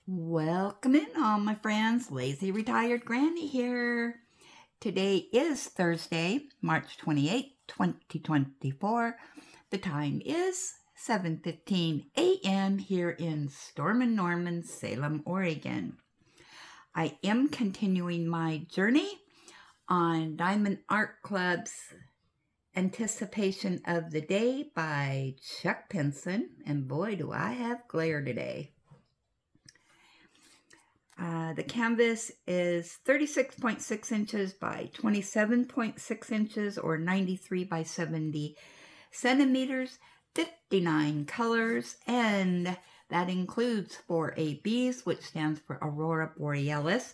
Welcome in all my friends, Lazy Retired Granny here. Today is Thursday, March 28, 2024. The time is 7:15 a.m. here in Stormin' Norman, Salem, Oregon. I am continuing my journey on Diamond Art Club's Anticipation of the Day by Chuck Pinson, and boy do I have glare today. The canvas is 36.6 inches by 27.6 inches or 93 by 70 centimeters, 59 colors, and that includes 4 ABs, which stands for Aurora Borealis,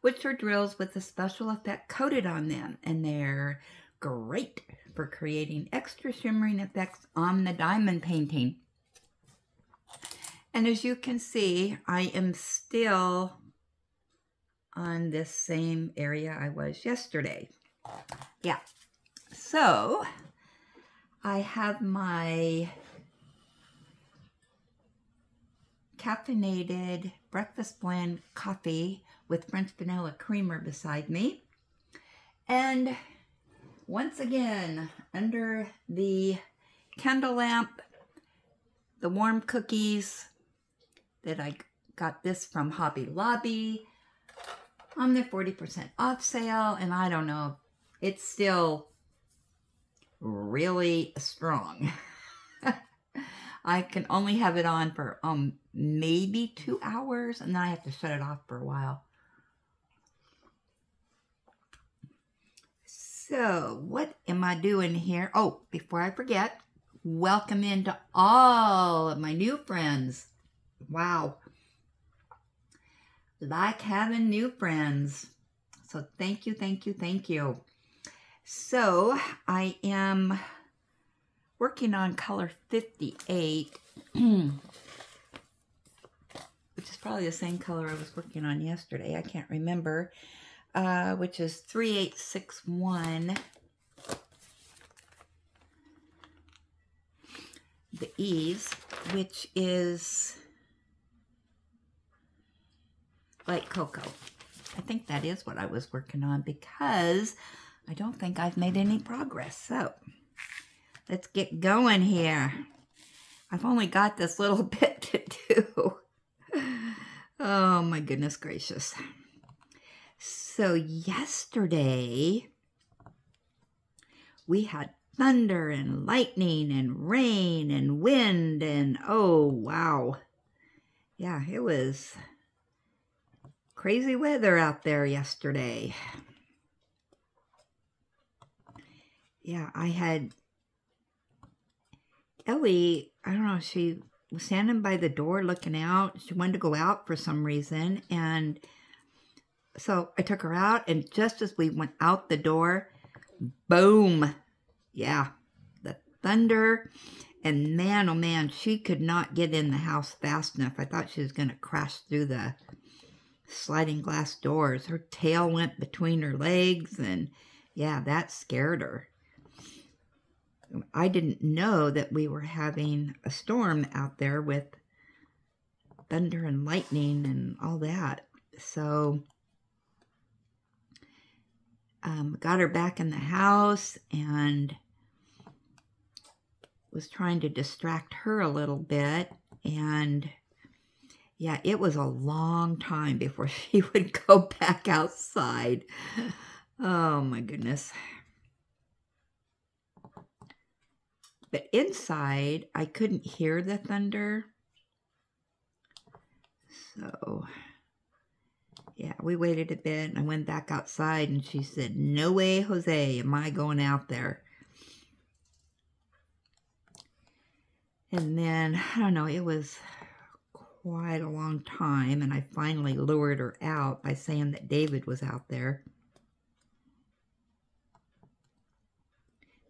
which are drills with a special effect coated on them, and they're great for creating extra shimmering effects on the diamond painting. And as you can see, I am still on this same area I was yesterday. Yeah. So I have my caffeinated breakfast blend coffee with French vanilla creamer beside me. And once again, under the candle lamp, the warm cookies that I got this from Hobby Lobby on their 40% off sale, and I don't know, it's still really strong. I can only have it on for maybe 2 hours, and then I have to shut it off for a while. So what am I doing here? Oh, before I forget, welcome into all of my new friends. Wow. Like having new friends. So thank you, thank you, thank you. So I am working on color 58, which is probably the same color I was working on yesterday. I can't remember, which is 3861. The E's, which is light cocoa. I think that is what I was working on because I don't think I've made any progress. So let's get going here. I've only got this little bit to do. Oh my goodness gracious. So yesterday we had thunder and lightning and rain and wind and oh wow. Yeah, it was crazy weather out there yesterday. Yeah, I had Ellie, I don't know, she was standing by the door looking out. She wanted to go out for some reason, and so I took her out, and just as we went out the door, boom. Yeah, the thunder, and man, oh man, she could not get in the house fast enough. I thought she was going to crash through the sliding glass doors. Her tail went between her legs, and yeah, that scared her. I didn't know that we were having a storm out there with thunder and lightning and all that. So got her back in the house and was trying to distract her a little bit, and yeah, it was a long time before she would go back outside. Oh my goodness. But inside, I couldn't hear the thunder. So, yeah, we waited a bit, and I went back outside, and she said, "No way, Jose, am I going out there." And then, I don't know, it was quite a long time, and I finally lured her out by saying that David was out there.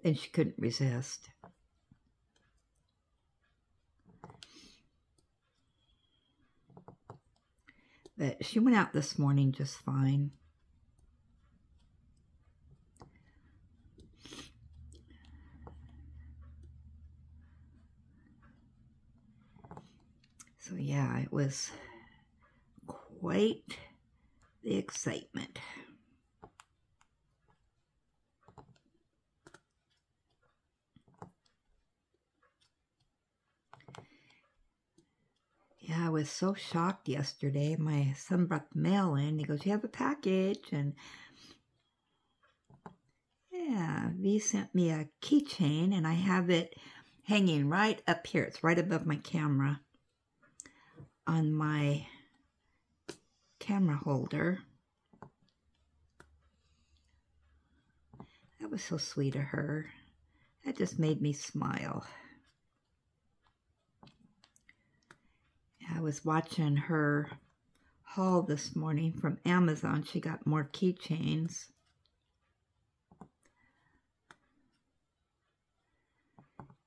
And she couldn't resist. But she went out this morning just fine. So yeah, it was quite the excitement. Yeah, I was so shocked yesterday. My son brought the mail in. He goes, "You have a package." And yeah, V sent me a keychain, and I have it hanging right up here. It's right above my camera on my camera holder. That was so sweet of her. That just made me smile. I was watching her haul this morning from Amazon. She got more keychains.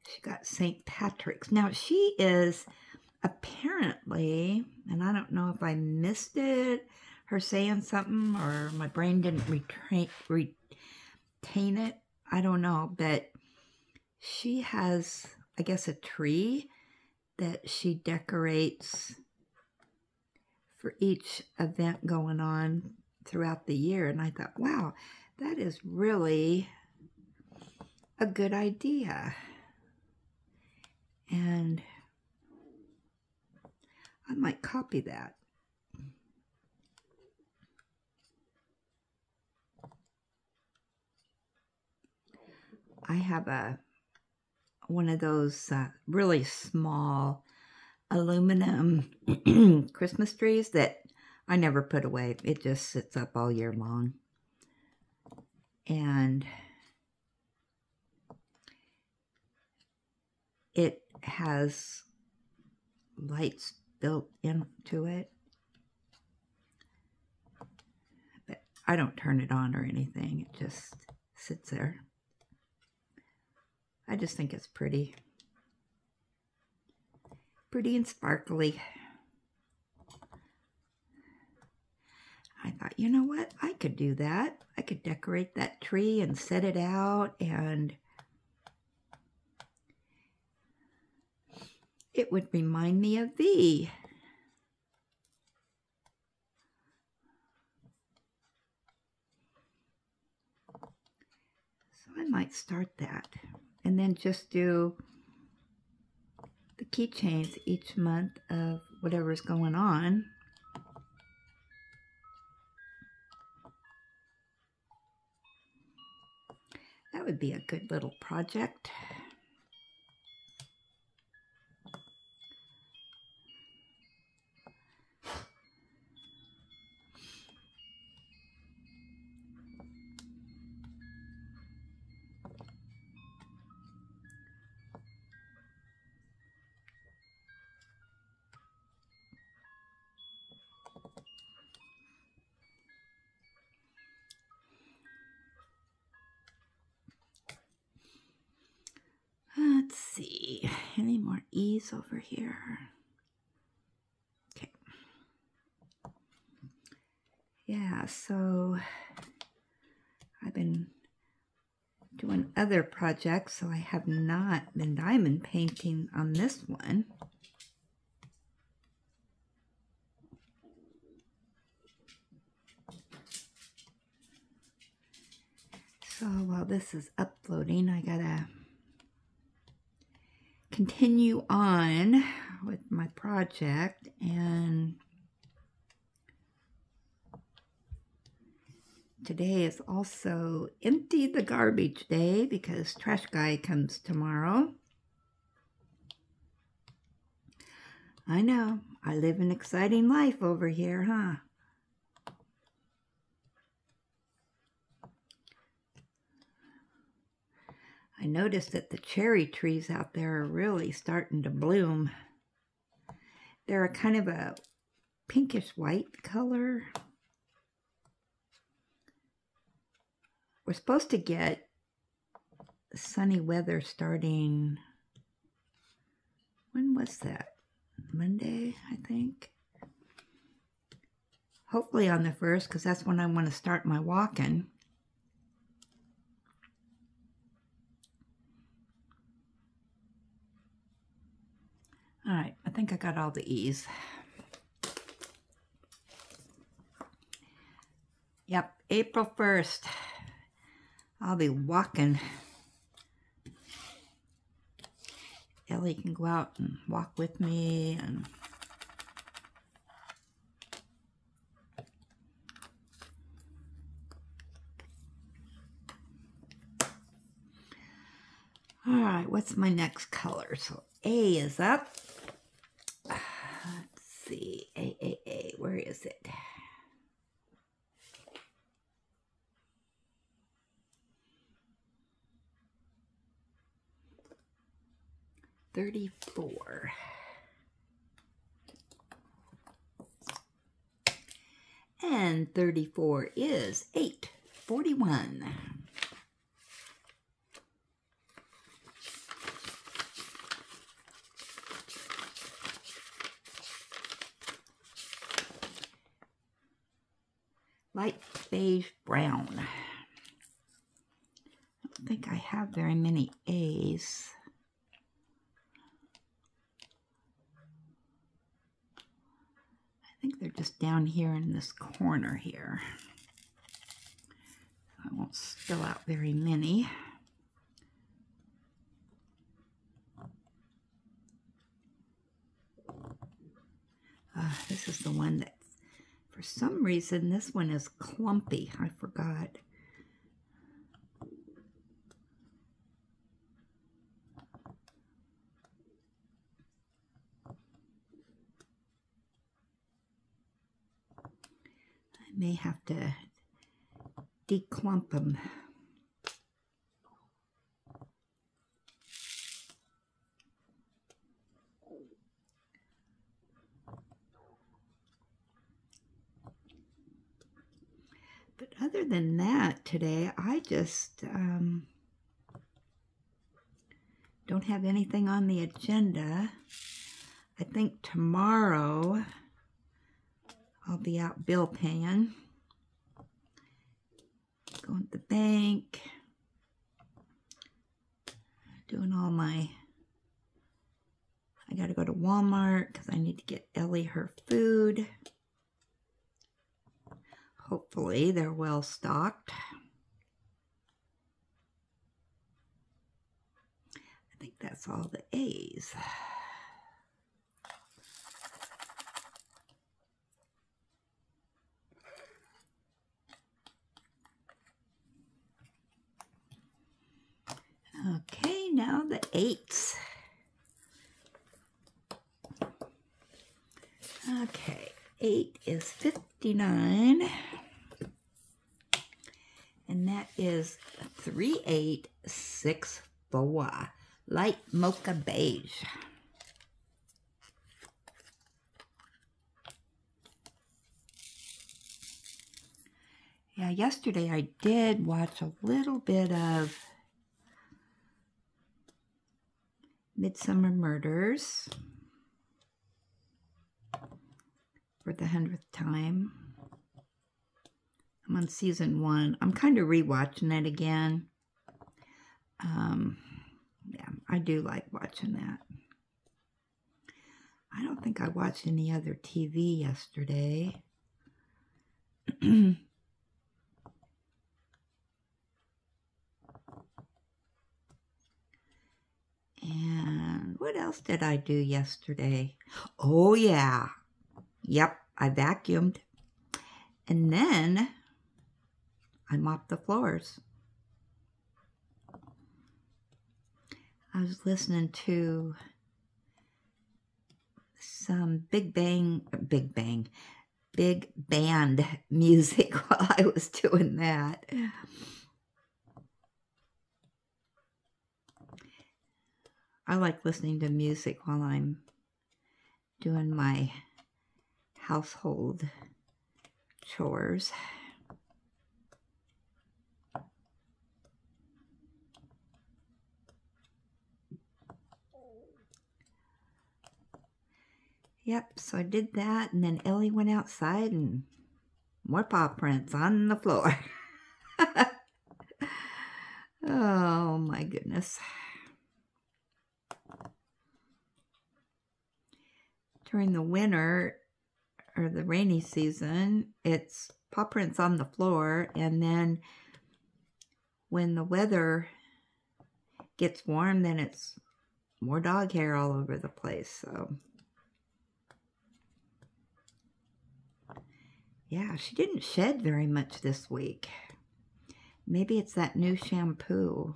She got St. Patrick's. Now, she is apparently, and I don't know if I missed it, her saying something, or my brain didn't retain it. I don't know, but she has, I guess, a tree that she decorates for each event going on throughout the year. And I thought, wow, that is really a good idea. And I might copy that. I have one of those really small aluminum Christmas trees that I never put away. It just sits up all year long. And it has lights built into it. But I don't turn it on or anything. It just sits there. I just think it's pretty. Pretty and sparkly. I thought, you know what? I could do that. I could decorate that tree and set it out, and it would remind me of thee. So I might start that. And then just do the keychains each month of whatever's going on. That would be a good little project. Let's see, any more E's over here? Okay. Yeah, so I've been doing other projects, so I have not been diamond painting on this one. So while this is uploading, I gotta continue on with my project, and today is also empty the garbage day because trash guy comes tomorrow. I know, I live an exciting life over here, huh? I noticed that the cherry trees out there are really starting to bloom. They're a kind of a pinkish white color. We're supposed to get sunny weather starting, when was that? Monday, I think. Hopefully on the 1st, because that's when I want to start my walking. All right, I think I got all the E's. April 1st, I'll be walking. Ellie can go out and walk with me, and all right, what's my next color? So A is up. Let's see, A, where is it? $34. And 34 is 841. Light beige brown. I don't think I have very many A's. I think they're just down here in this corner here. I won't spill out very many. This is the one that, for some reason, this one is clumpy. I forgot. I may have to declump them. But other than that, today, I just don't have anything on the agenda. I think tomorrow I'll be out bill paying, going to the bank, doing all my, I gotta go to Walmart because I need to get Ellie her food. Hopefully they're well stocked. I think that's all the A's. Okay, now the 8s. Okay, 8 is 59. And that is 3864, light mocha beige. Yeah, yesterday I did watch a little bit of Midsummer Murders for the 100th time. I'm on season 1. I'm kind of rewatching it again. Yeah, I do like watching that. I don't think I watched any other TV yesterday. And what else did I do yesterday? Oh, yeah. Yep, I vacuumed. And then I mopped the floors. I was listening to some big band music while I was doing that. I like listening to music while I'm doing my household chores. Yep, so I did that, and then Ellie went outside and more paw prints on the floor. Oh my goodness. During the winter or the rainy season, it's paw prints on the floor, and then when the weather gets warm, then it's more dog hair all over the place. So yeah, she didn't shed very much this week. Maybe it's that new shampoo.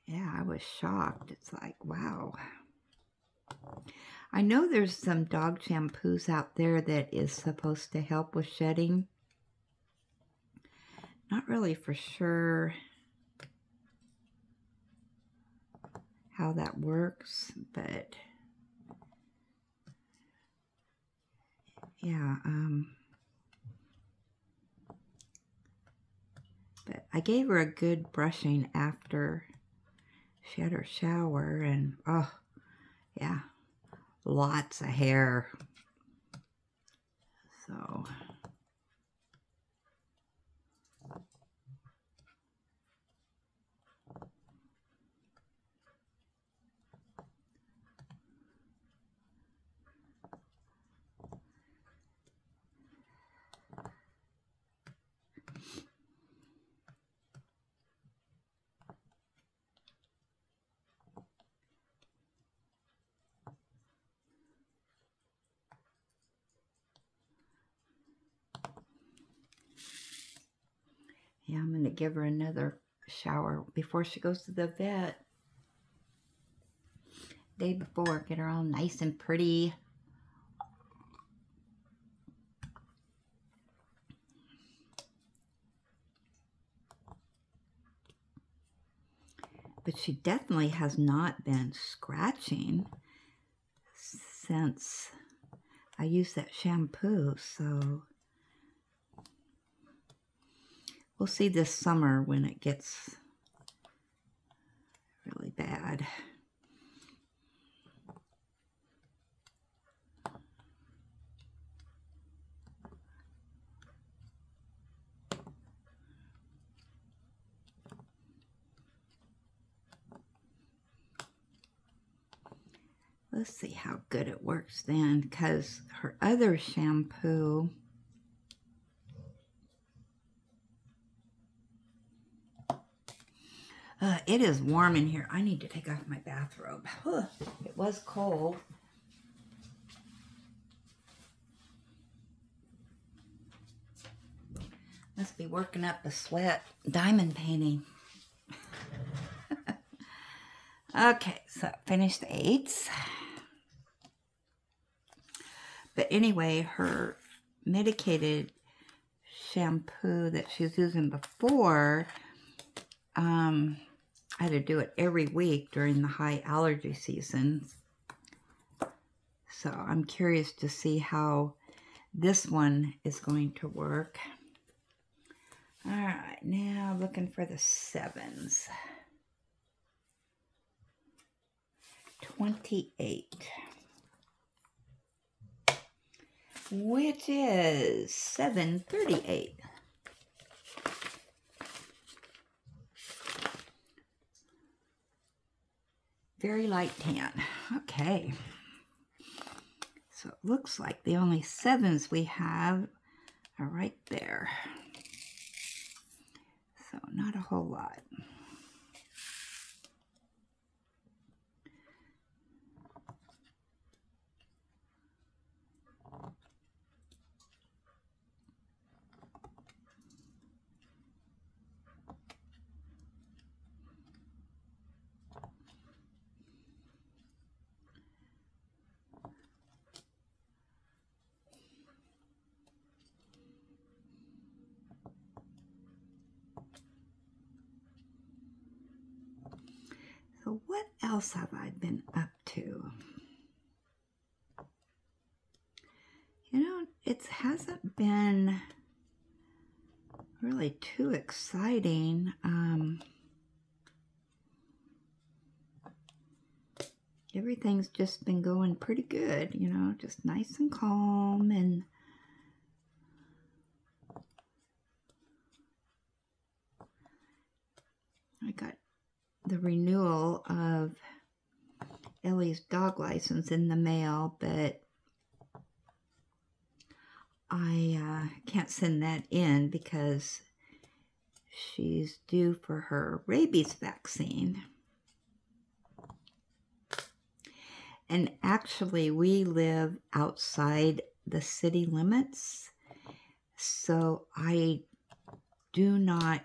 Yeah, I was shocked. It's like, wow. I know there's some dog shampoos out there that is supposed to help with shedding. Not really for sure how that works, but yeah, but I gave her a good brushing after she had her shower, and oh yeah, lots of hair. So yeah, I'm going to give her another shower before she goes to the vet. Day before, get her all nice and pretty. But she definitely has not been scratching since I used that shampoo, so we'll see this summer when it gets really bad. Let's see how good it works then, because her other shampoo, it is warm in here. I need to take off my bathrobe. It was cold. Must be working up a sweat. Diamond painting. Okay, so finished the 8s. But anyway, her medicated shampoo that she was using before, I had to do it every week during the high allergy season. So I'm curious to see how this one is going to work. All right, now looking for the 7s. 28. Which is 738. Very light tan. Okay. So it looks like the only 7s we have are right there. So not a whole lot. So what else have I been up to? You know, it hasn't been really too exciting. Everything's just been going pretty good, you know, just nice and calm, and I got the renewal of Ellie's dog license in the mail, but I can't send that in because she's due for her rabies vaccine. And actually, we live outside the city limits, so I do not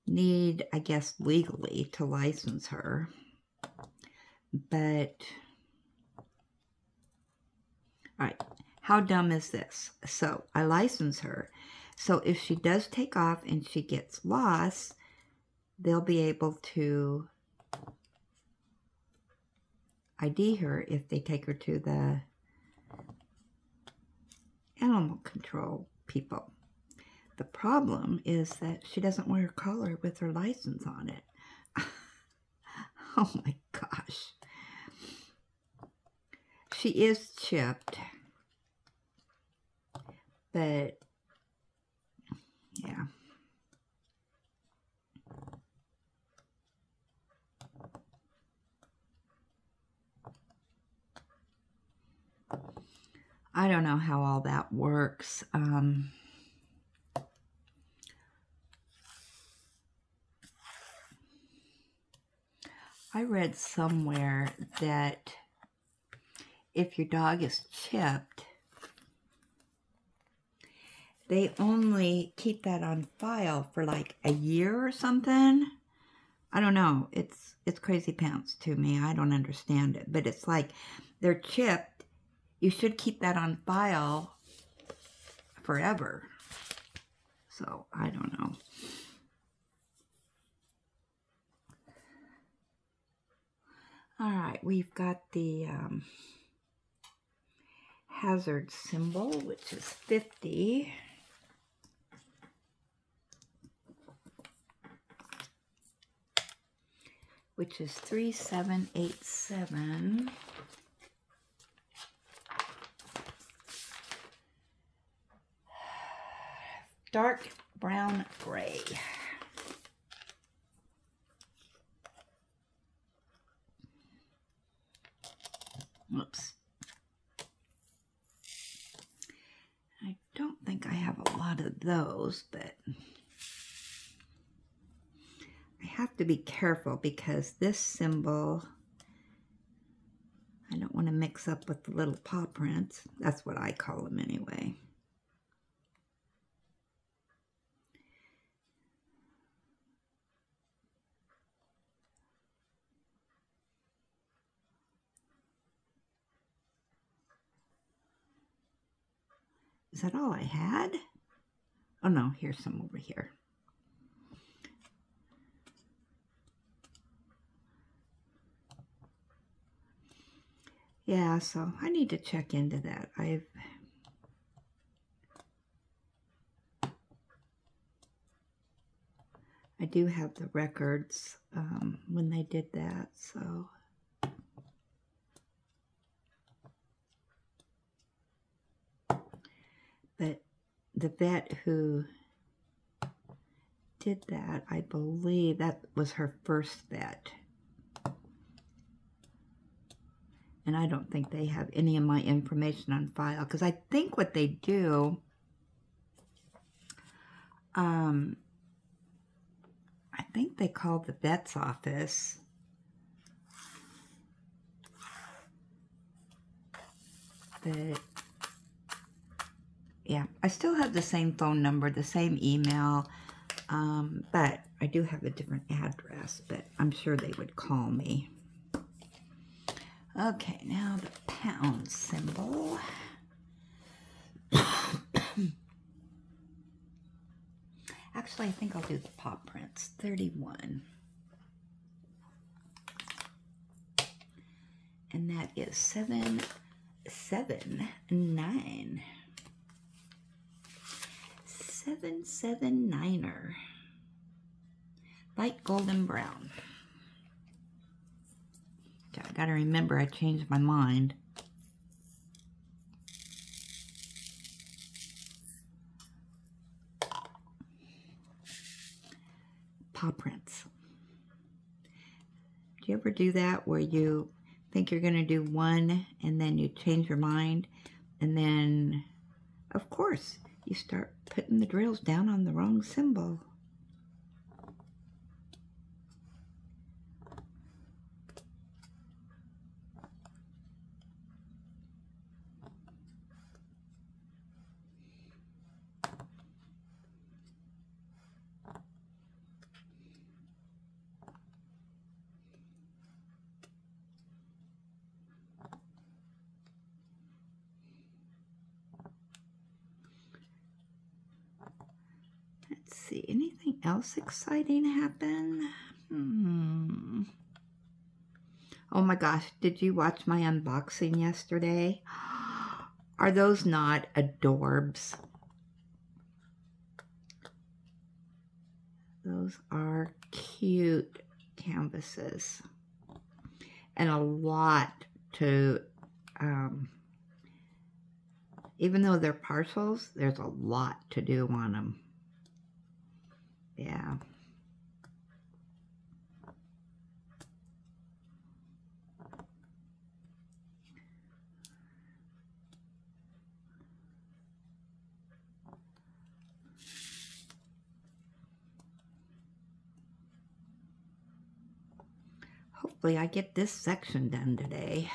need, I guess, legally to license her. But, all right, how dumb is this? So I license her. So if she does take off and she gets lost, they'll be able to ID her if they take her to the animal control people. The problem is that she doesn't wear a collar with her license on it. Oh my gosh. She is chipped, but yeah. I don't know how all that works. I read somewhere that if your dog is chipped, they only keep that on file for like a year or something. I don't know. It's crazy pants to me. I don't understand it. But it's like they're chipped. You should keep that on file forever. So, I don't know. All right, we've got the hazard symbol, which is 50. Which is 3787. Dark brown gray. Oops. I don't think I have a lot of those, but I have to be careful because this symbol, I don't want to mix up with the little paw prints. That's what I call them anyway. Is that all I had? Oh no, here's some over here. Yeah, so I need to check into that. I do have the records when they did that, so. But the vet who did that, I believe that was her first vet. And I don't think they have any of my information on file, because I think what they do, I think they call the vet's office. But yeah, I still have the same phone number, the same email, but I do have a different address, but I'm sure they would call me. Okay, now the pound symbol. Actually, I think I'll do the paw prints. 31. And that is 779. 779er. Light golden brown. Okay, I gotta remember I changed my mind. Paw prints. you ever do that where you think you're going to do one and then you change your mind? And then, of course, you start putting the drills down on the wrong symbol. Let's see, anything else exciting happen? Oh my gosh, did you watch my unboxing yesterday? Are those not adorbs? Those are cute canvases. And a lot to, even though they're parcels, there's a lot to do on them. Yeah. Hopefully I get this section done today.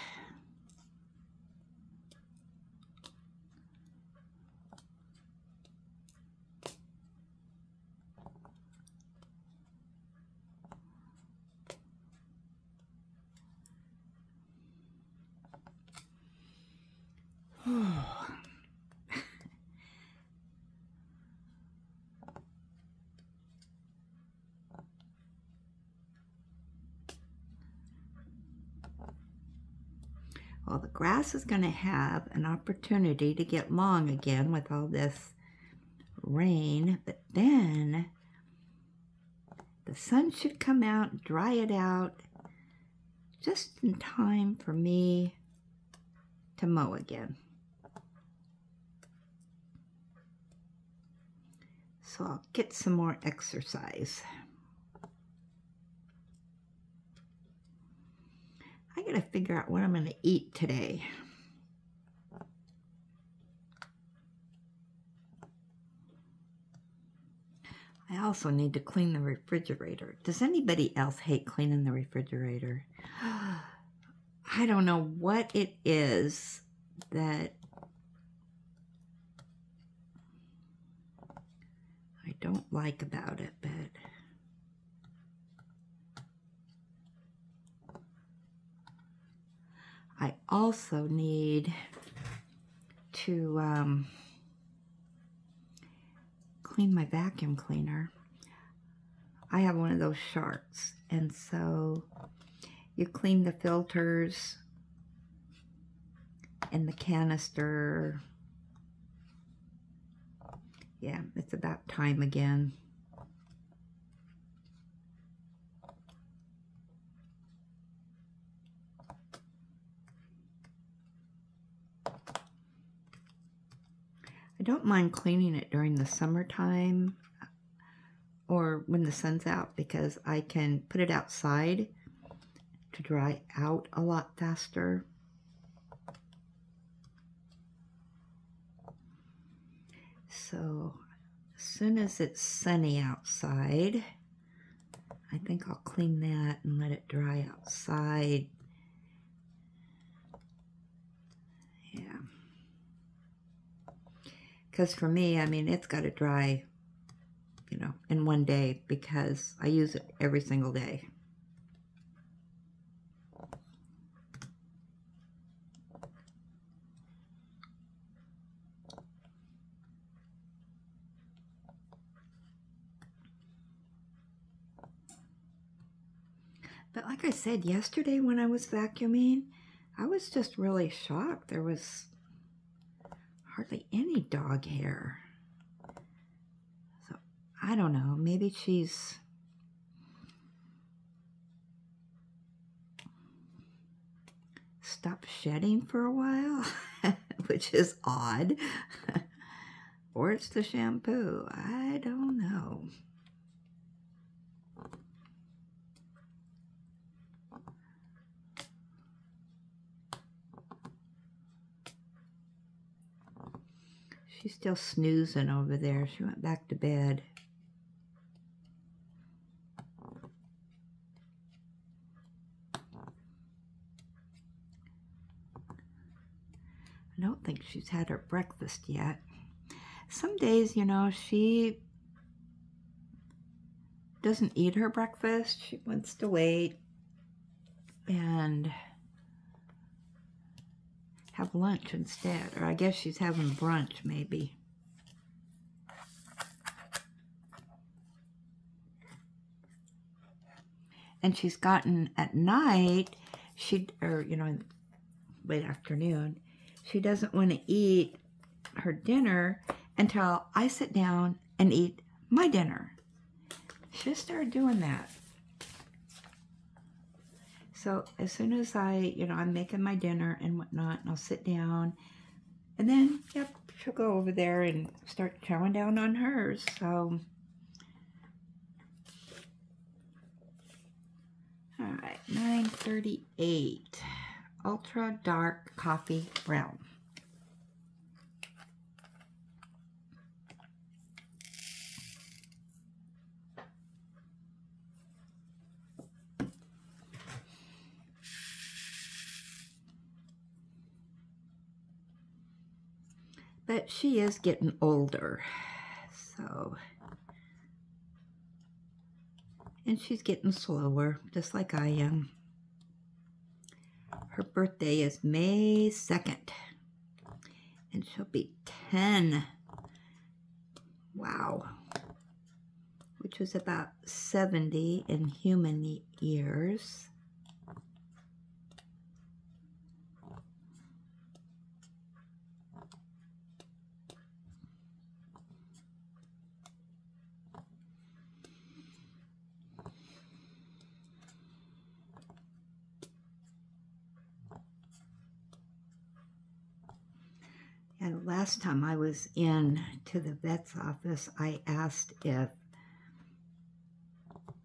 Well, the grass is going to have an opportunity to get long again with all this rain, but then the sun should come out, dry it out, just in time for me to mow again. So I'll get some more exercise. I gotta figure out what I'm gonna eat today. I also need to clean the refrigerator. Does anybody else hate cleaning the refrigerator? I don't know what it is that I don't like about it, but I also need to clean my vacuum cleaner. I have one of those sharks, and so you clean the filters and the canister. Yeah, it's about time again. I don't mind cleaning it during the summertime or when the sun's out, because I can put it outside to dry out a lot faster. So as soon as it's sunny outside, I think I'll clean that and let it dry outside. Yeah. Because for me, I mean, it's got to dry, you know, in one day, because I use it every single day. But like I said, yesterday when I was vacuuming, I was just really shocked. There was hardly any dog hair. So I don't know, maybe she's stopped shedding for a while, which is odd. Or it's the shampoo. I don't know. She's still snoozing over there. She went back to bed. I don't think she's had her breakfast yet. Some days, you know, she doesn't eat her breakfast. She wants to wait and have lunch instead. Or I guess she's having brunch, maybe. And she's gotten at night, or you know, late afternoon, she doesn't want to eat her dinner until I sit down and eat my dinner. She just started doing that. So as soon as I'm making my dinner and whatnot, and I'll sit down, and then, yep, she'll go over there and start chowing down on hers. So, all right, 9:38, ultra dark coffee brown. But she is getting older, so, and she's getting slower, just like I am. Her birthday is May 2nd, and she'll be 10. Wow. Which is about 70 in human years. And last time I was in to the vet's office, I asked if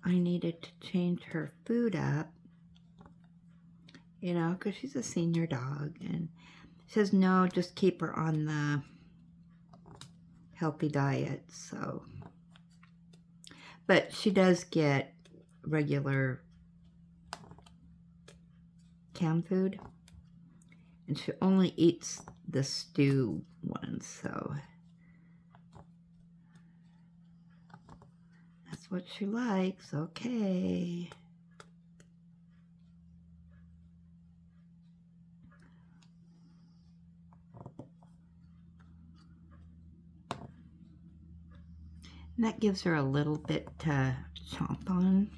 I needed to change her food up, you know, because she's a senior dog. And she says, no, just keep her on the healthy diet. So, but she does get regular canned food. And she only eats the stew ones, so that's what she likes. Okay. And that gives her a little bit to chomp on.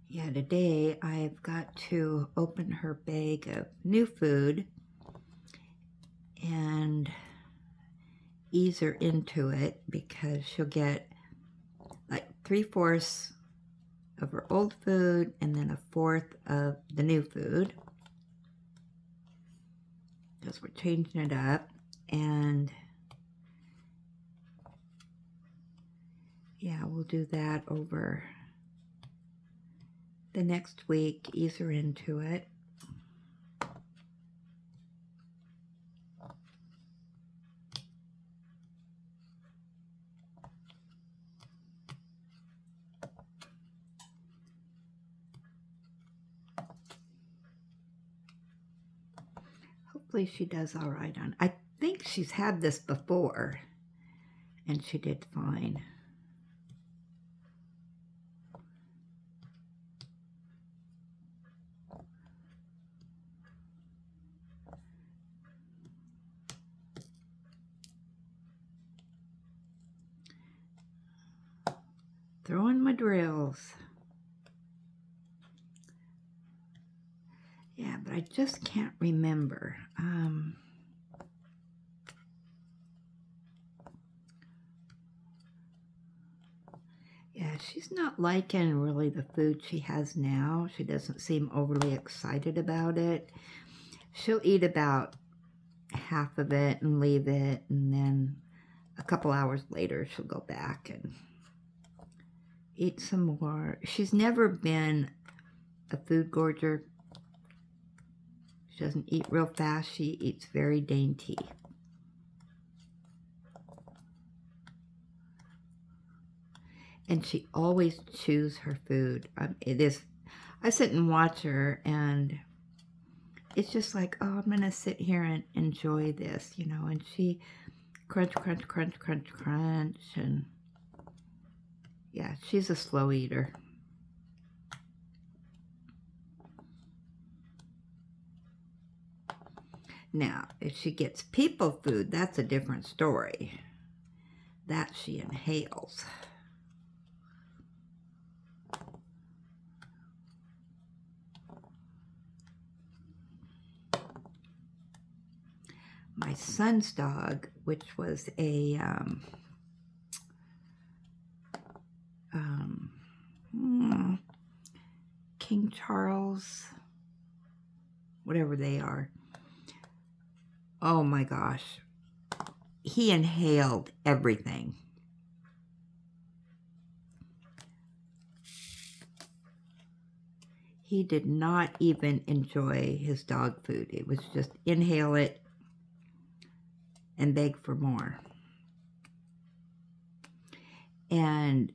Yeah, today I've got to open her bag of new food and ease her into it, because she'll get like 3/4 of her old food and then 1/4 of the new food, because we're changing it up. And yeah, we'll do that over the next week, ease her into it. Hopefully she does all right on. I think she's had this before, and she did fine. Throwing my drills. Yeah, but I just can't remember. Yeah, she's not liking really the food she has now. She doesn't seem overly excited about it. She'll eat about half of it and leave it, and then a couple hours later she'll go back and eat some more. She's never been a food gorger. She doesn't eat real fast. She eats very dainty. And she always chews her food. I sit and watch her, and it's just like, oh, I'm going to sit here and enjoy this, you know. And she crunch, crunch, crunch, crunch, crunch. And yeah, she's a slow eater. Now, if she gets people food, that's a different story. That she inhales. My son's dog, which was a King Charles, whatever they are. Oh my gosh. He inhaled everything. He did not even enjoy his dog food. It was just inhale it and beg for more. And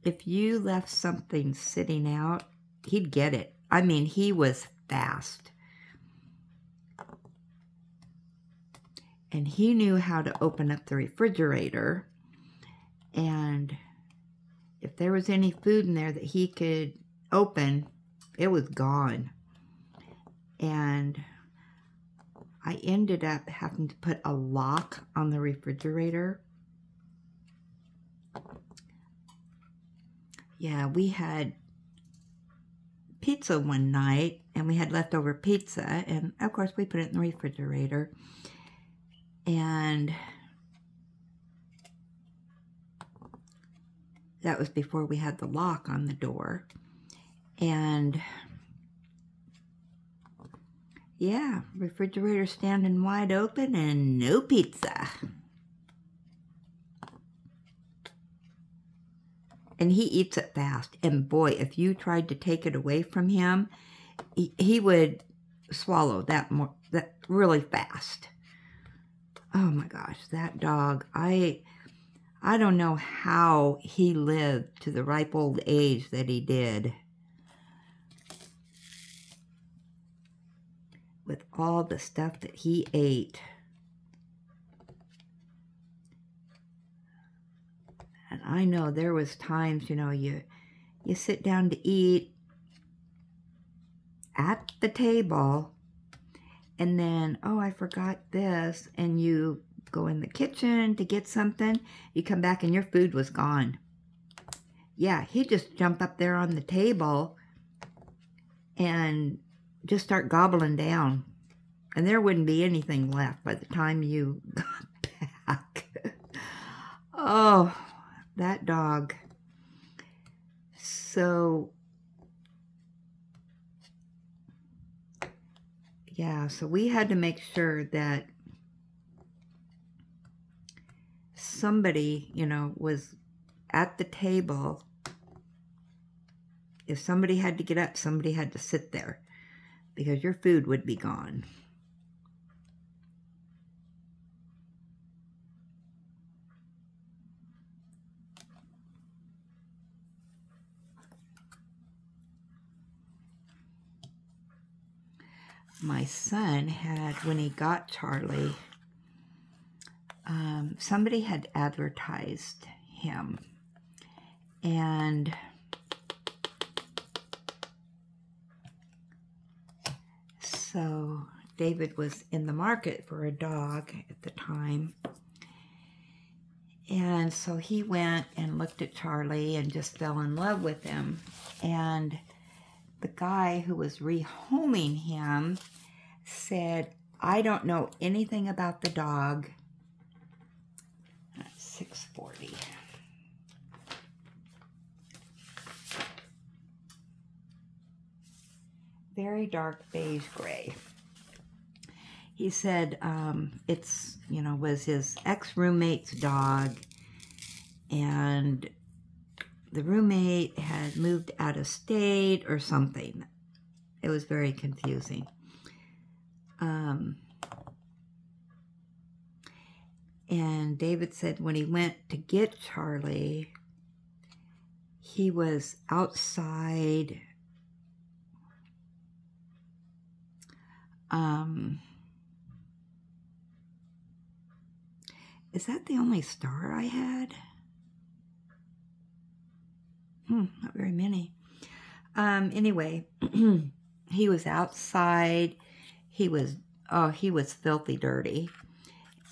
if you left something sitting out, he'd get it. I mean, he was fast. And he knew how to open up the refrigerator. And if there was any food in there that he could open, it was gone. And I ended up having to put a lock on the refrigerator. Yeah, we had pizza one night, and we had leftover pizza, and of course we put it in the refrigerator. And that was before we had the lock on the door. And yeah, refrigerator standing wide open and no pizza. And he eats it fast. And boy, if you tried to take it away from him, he would swallow that really fast. Oh my gosh, that dog, I don't know how he lived to the ripe old age that he did. With all the stuff that he ate. And I know there was times, you know, you sit down to eat at the table, and then, oh, I forgot this, and you go in the kitchen to get something, you come back and your food was gone. Yeah, he'd just jump up there on the table and just start gobbling down. And there wouldn't be anything left by the time you got back. Oh, that dog. So, yeah, so we had to make sure that somebody, you know, was at the table. If somebody had to get up, somebody had to sit there, because your food would be gone. My son had, when he got Charlie, somebody had advertised him, and so David was in the market for a dog at the time, and so he went and looked at Charlie and just fell in love with him. And the guy who was rehoming him said, I don't know anything about the dog. That's $6.40. Very dark beige gray. He said it's, you know, was his ex-roommate's dog, and the roommate had moved out of state or something. It was very confusing. And David said when he went to get Charlie, he was outside. Is that the only star I had? Not very many. Anyway, he was outside. He was filthy dirty.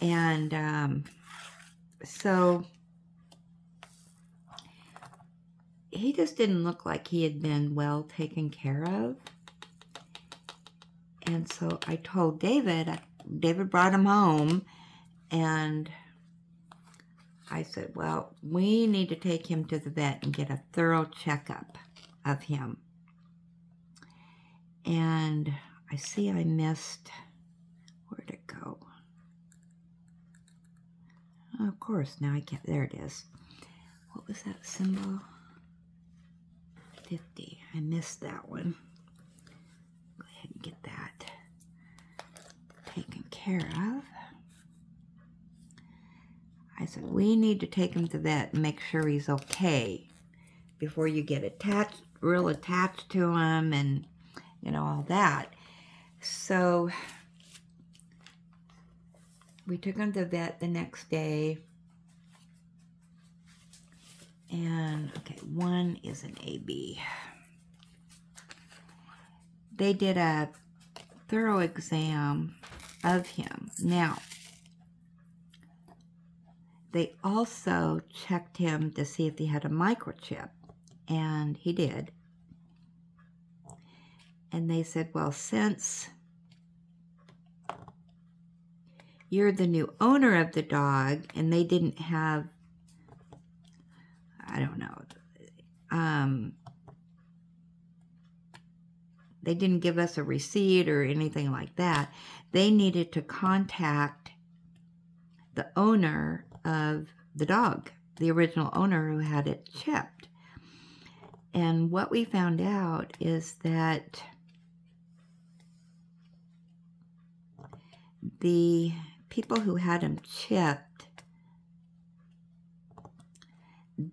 And so he just didn't look like he had been well taken care of. And so I told David, David brought him home, and I said, well, we need to take him to the vet and get a thorough checkup of him. And I see I missed, where'd it go? Oh, of course, now I can't, there it is. What was that symbol? 50, I missed that one. Go ahead and get that taken care of. I said, we need to take him to the vet and make sure he's okay before you get attached, real attached to him and, you know, all that. So we took him to the vet the next day. And, okay, one is an AB. They did a thorough exam of him. Now, they also checked him to see if he had a microchip, and he did. And they said, well, since you're the new owner of the dog, and they didn't have, I don't know, they didn't give us a receipt or anything like that, they needed to contact the owner of the dog, the original owner who had it chipped. And what we found out is that the people who had him chipped,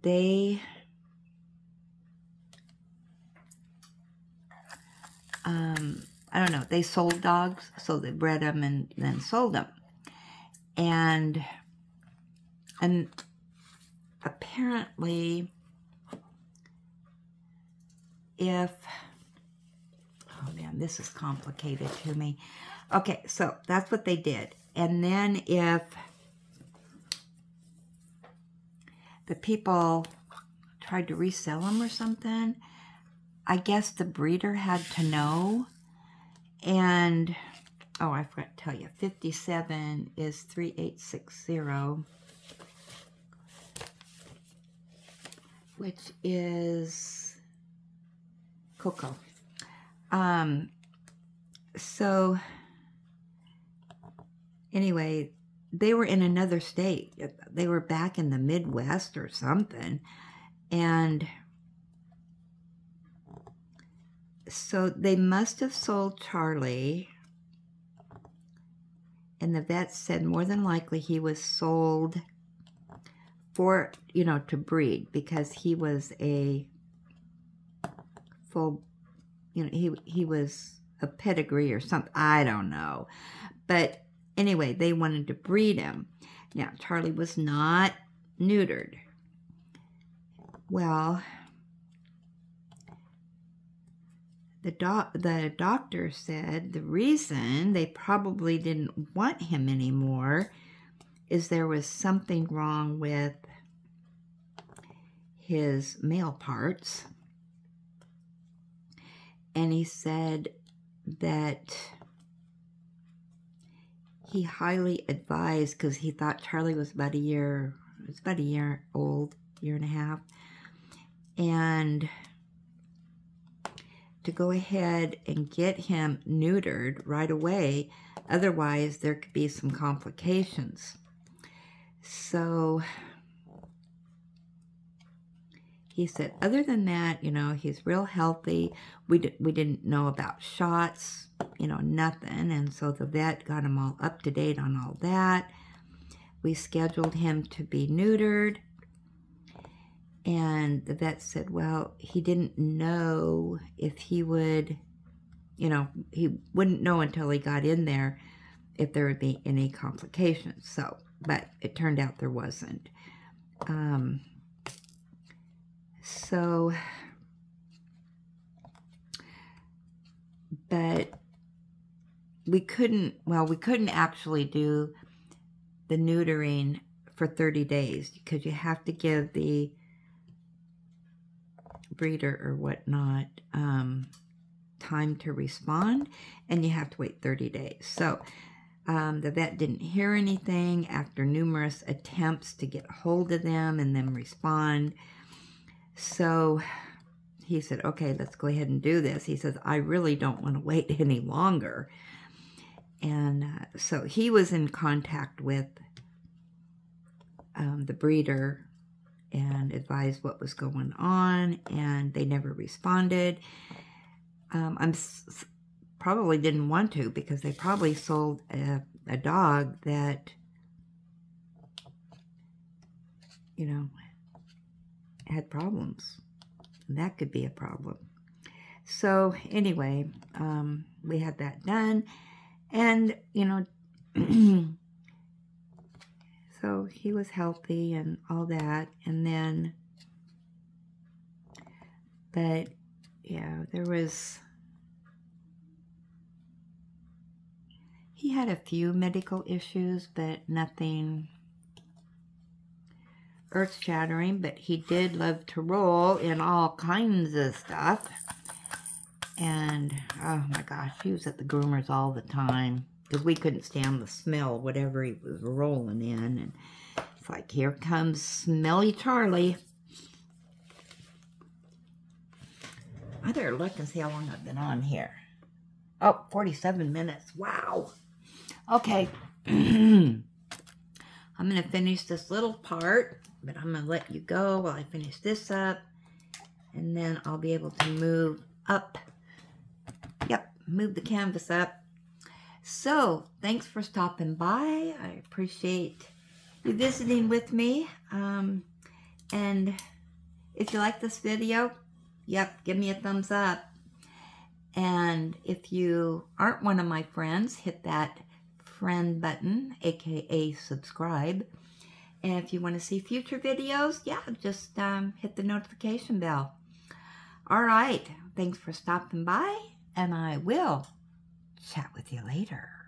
they I don't know, they sold dogs, so they bred them and then sold them. And apparently, if, oh man, this is complicated to me. Okay, so that's what they did. And then if the people tried to resell them or something, I guess the breeder had to know. And, oh, I forgot to tell you, 57 is 3860, which is Coco. So, anyway, they were in another state. They were back in the Midwest or something. And so they must have sold Charlie. And the vet said more than likely he was sold for, you know, to breed, because he was a full, you know, he was a pedigree or something. I don't know. But anyway, they wanted to breed him. Now, Charlie was not neutered. Well, the doctor said the reason they probably didn't want him anymore is there was something wrong with his male parts. And he said that he highly advised, because he thought Charlie was about a year old, year and a half, and to go ahead and get him neutered right away, otherwise there could be some complications. So he said, other than that, you know, he's real healthy. We didn't know about shots, you know, nothing. And so the vet got him all up to date on all that. We scheduled him to be neutered. And the vet said, well, he didn't know if he would, you know, he wouldn't know until he got in there if there would be any complications. So, but it turned out there wasn't. But we couldn't actually do the neutering for 30 days because you have to give the breeder or whatnot time to respond, and you have to wait 30 days. So the vet didn't hear anything after numerous attempts to get hold of them and then respond. So he said, okay, let's go ahead and do this. He says, I really don't want to wait any longer. And so he was in contact with the breeder and advised what was going on, and they never responded. Probably didn't want to, because they probably sold a dog that, you know, had problems. And that could be a problem. So anyway, we had that done, and, you know, so he was healthy and all that, and then, but yeah, he had a few medical issues, but nothing earth-shattering, but he did love to roll in all kinds of stuff. And, oh my gosh, he was at the groomers all the time, because we couldn't stand the smell, whatever he was rolling in. And it's like, here comes Smelly Charlie. I better look and see how long I've been on here. Oh, 47 minutes. Wow. Okay. I'm going to finish this little part, but I'm going to let you go while I finish this up. And then I'll be able to move up. Yep, move the canvas up. So, thanks for stopping by. I appreciate you visiting with me. And if you like this video, yep, give me a thumbs up. And if you aren't one of my friends, hit that friend button, aka subscribe. And if you want to see future videos, yeah, just hit the notification bell. All right, thanks for stopping by, and I will chat with you later.